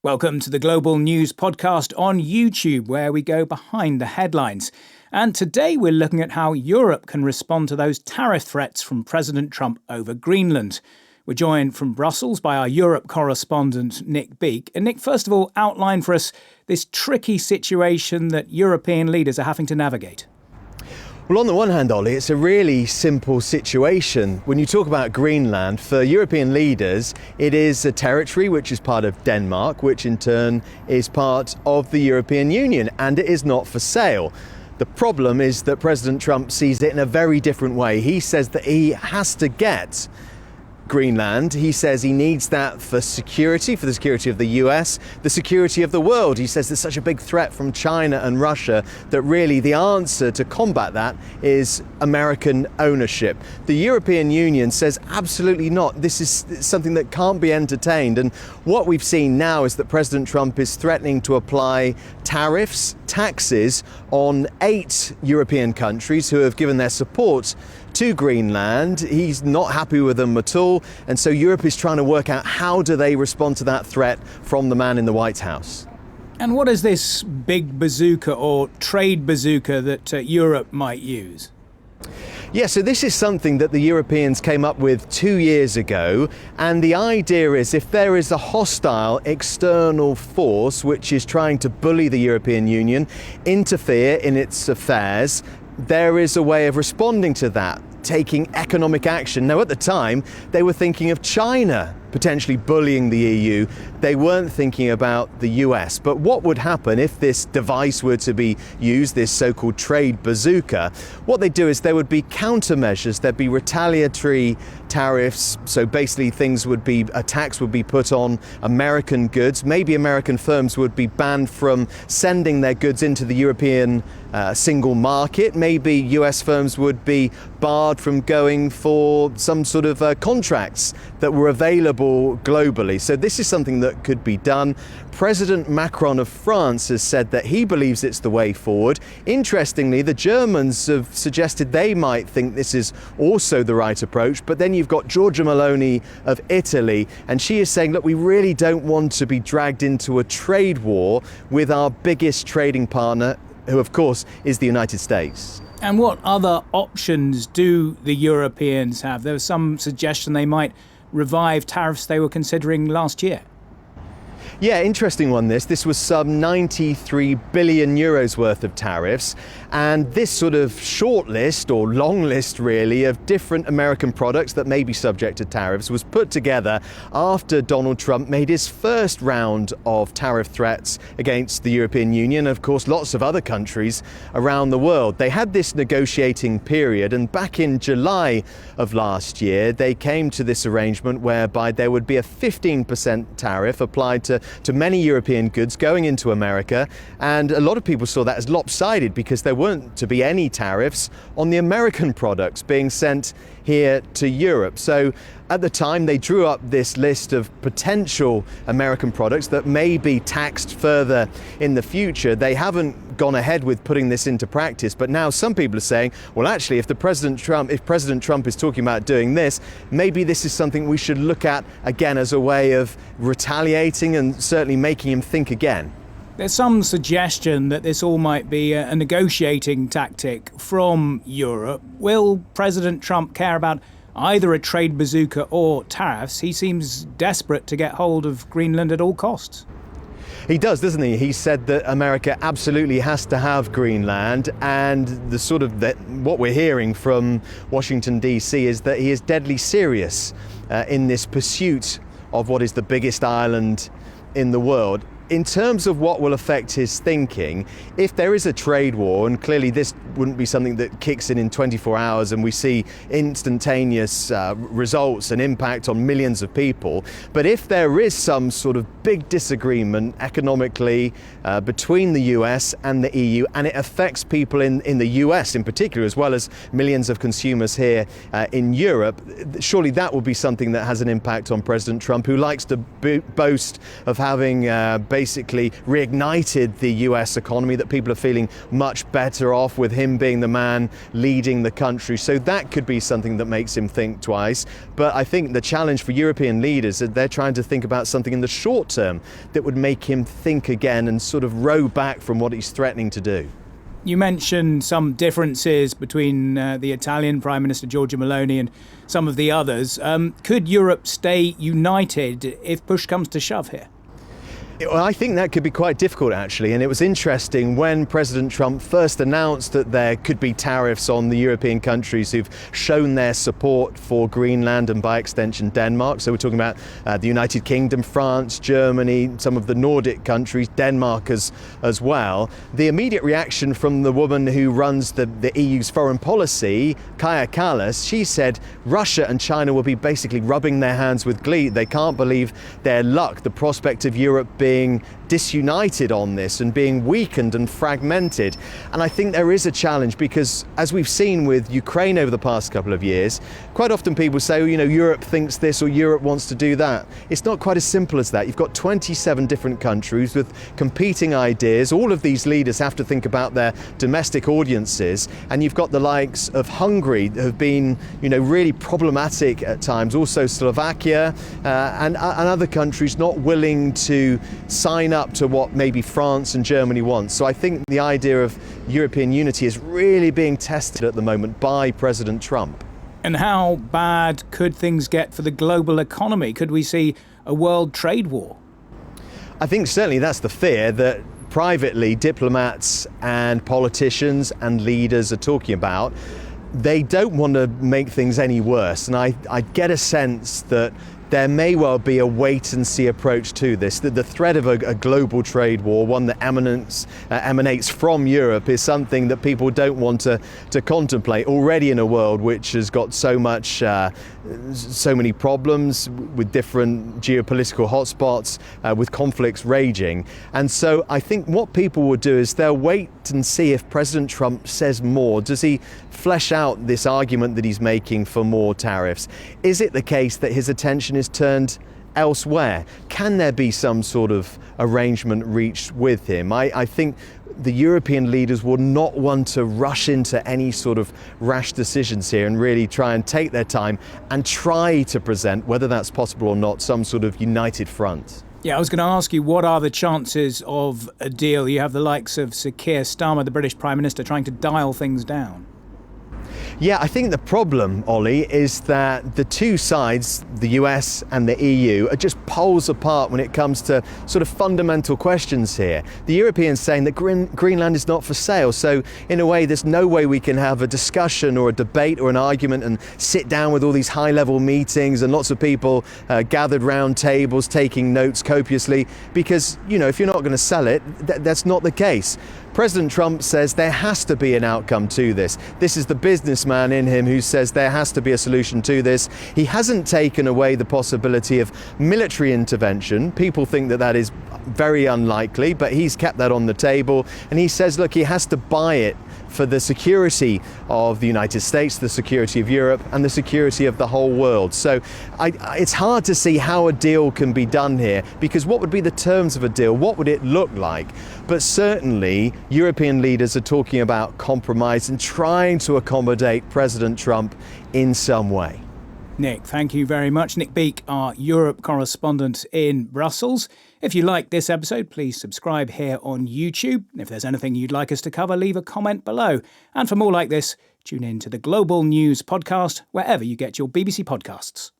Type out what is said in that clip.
Welcome to the Global News Podcast on YouTube, where we go behind the headlines. And today we're looking at how Europe can respond to those tariff threats from President Trump over Greenland. We're joined from Brussels by our Europe correspondent, Nick Beake. And Nick, first of all, outline for us this tricky situation that European leaders are having to navigate. Well, on the one hand, Ollie, it's a really simple situation. When you talk about Greenland, for European leaders, it is a territory which is part of Denmark, which in turn is part of the European Union, and it is not for sale. The problem is that President Trump sees it in a very different way. He says that he has to get Greenland. He says he needs that for security, for the security of the US, the security of the world. He says there's such a big threat from China and Russia that really the answer to combat that is American ownership. The European Union says absolutely not. This is something that can't be entertained. And what we've seen now is that President Trump is threatening to apply tariffs, taxes on 8 European countries who have given their support to Greenland. He's not happy with them at all, and so Europe is trying to work out how do they respond to that threat from the man in the White House. And what is this big bazooka or trade bazooka that Europe might use? Yeah, so this is something that the Europeans came up with 2 years ago, and the idea is if there is a hostile external force which is trying to bully the European Union, interfere in its affairs, there is a way of responding to that, taking economic action. Now, at the time, they were thinking of China potentially bullying the EU. They weren't thinking about the US. But what would happen if this device were to be used, this so-called trade bazooka? What they'd do is there would be countermeasures. There'd be retaliatory tariffs. So basically a tax would be put on American goods. Maybe American firms would be banned from sending their goods into the European single market. Maybe US firms would be barred from going for some sort of contracts that were available globally. So this is something that could be done. President Macron of France has said that he believes it's the way forward. Interestingly, the Germans have suggested they might think this is also the right approach. But then you've got Giorgia Meloni of Italy, and she is saying, look, we really don't want to be dragged into a trade war with our biggest trading partner, who of course is the United States. And what other options do the Europeans have? There was some suggestion they might revive tariffs they were considering last year. Yeah, interesting one this. This was some 93 billion euros worth of tariffs. And this sort of short list, or long list really, of different American products that may be subject to tariffs was put together after Donald Trump made his first round of tariff threats against the European Union, and of course lots of other countries around the world. They had this negotiating period, and back in July of last year they came to this arrangement whereby there would be a 15% tariff applied to many European goods going into America, and a lot of people saw that as lopsided because there weren't to be any tariffs on the American products being sent here to Europe. So at the time they drew up this list of potential American products that may be taxed further in the future. They haven't gone ahead with putting this into practice, but now some people are saying, well, actually, if President Trump is talking about doing this, maybe this is something we should look at again as a way of retaliating and certainly making him think again. There's some suggestion that this all might be a negotiating tactic from Europe. Will President Trump care about either a trade bazooka or tariffs? He seems desperate to get hold of Greenland at all costs. He does, doesn't he? He said that America absolutely has to have Greenland, and what we're hearing from Washington, D.C. is that he is deadly serious in this pursuit of what is the biggest island in the world. In terms of what will affect his thinking, if there is a trade war, and clearly this wouldn't be something that kicks in 24 hours and we see instantaneous results and impact on millions of people, but if there is some sort of big disagreement economically between the US and the EU, and it affects people in the US in particular, as well as millions of consumers here in Europe, surely that will be something that has an impact on President Trump, who likes to boast of having basically reignited the US economy, that people are feeling much better off with him being the man leading the country. So that could be something that makes him think twice. But I think the challenge for European leaders is they're trying to think about something in the short term that would make him think again and sort of row back from what he's threatening to do. You mentioned some differences between the Italian Prime Minister Giorgia Meloni and some of the others. Could Europe stay united if push comes to shove here? Well, I think that could be quite difficult, actually. And it was interesting when President Trump first announced that there could be tariffs on the European countries who've shown their support for Greenland and by extension Denmark. So we're talking about the United Kingdom, France, Germany, some of the Nordic countries, Denmark as well. The immediate reaction from the woman who runs the EU's foreign policy, Kaja Kallas, she said Russia and China will be basically rubbing their hands with glee. They can't believe their luck, the prospect of Europe being disunited on this and being weakened and fragmented. And I think there is a challenge because, as we've seen with Ukraine over the past couple of years, quite often people say, oh, Europe thinks this or Europe wants to do that. It's not quite as simple as that. You've got 27 different countries with competing ideas. All of these leaders have to think about their domestic audiences. And you've got the likes of Hungary that have been, really problematic at times. Also Slovakia and other countries not willing to sign up to what maybe France and Germany want. So I think the idea of European unity is really being tested at the moment by President Trump. And how bad could things get for the global economy? Could we see a world trade war? I think certainly that's the fear that privately diplomats and politicians and leaders are talking about. They don't want to make things any worse. And I get a sense that there may well be a wait-and-see approach to this. The threat of a global trade war, one that emanates from Europe, is something that people don't want to contemplate already in a world which has got so many problems with different geopolitical hotspots, with conflicts raging. And so I think what people will do is they'll wait and see if President Trump says more. Does he flesh out this argument that he's making for more tariffs? Is it the case that his attention is turned elsewhere? Can there be some sort of arrangement reached with him? I think the European leaders will not want to rush into any sort of rash decisions here and really try and take their time and try to present, whether that's possible or not, some sort of united front. Yeah, I was going to ask you, what are the chances of a deal? You have the likes of Sir Keir Starmer, the British Prime Minister, trying to dial things down. Yeah, I think the problem, Ollie, is that the two sides, the US and the EU, are just poles apart when it comes to sort of fundamental questions here. The Europeans saying that Greenland is not for sale. So in a way, there's no way we can have a discussion or a debate or an argument and sit down with all these high-level meetings and lots of people gathered round tables taking notes copiously because, if you're not going to sell it, that's not the case. President Trump says there has to be an outcome to this. This is the businessman in him who says there has to be a solution to this. He hasn't taken away the possibility of military intervention. People think that is very unlikely, but he's kept that on the table. And he says, look, he has to buy it for the security of the United States, the security of Europe, and the security of the whole world. So it's hard to see how a deal can be done here, because what would be the terms of a deal? What would it look like? But certainly, European leaders are talking about compromise and trying to accommodate President Trump in some way. Nick, thank you very much. Nick Beake, our Europe correspondent in Brussels. If you like this episode, please subscribe here on YouTube. If there's anything you'd like us to cover, leave a comment below. And for more like this, tune in to the Global News Podcast, wherever you get your BBC podcasts.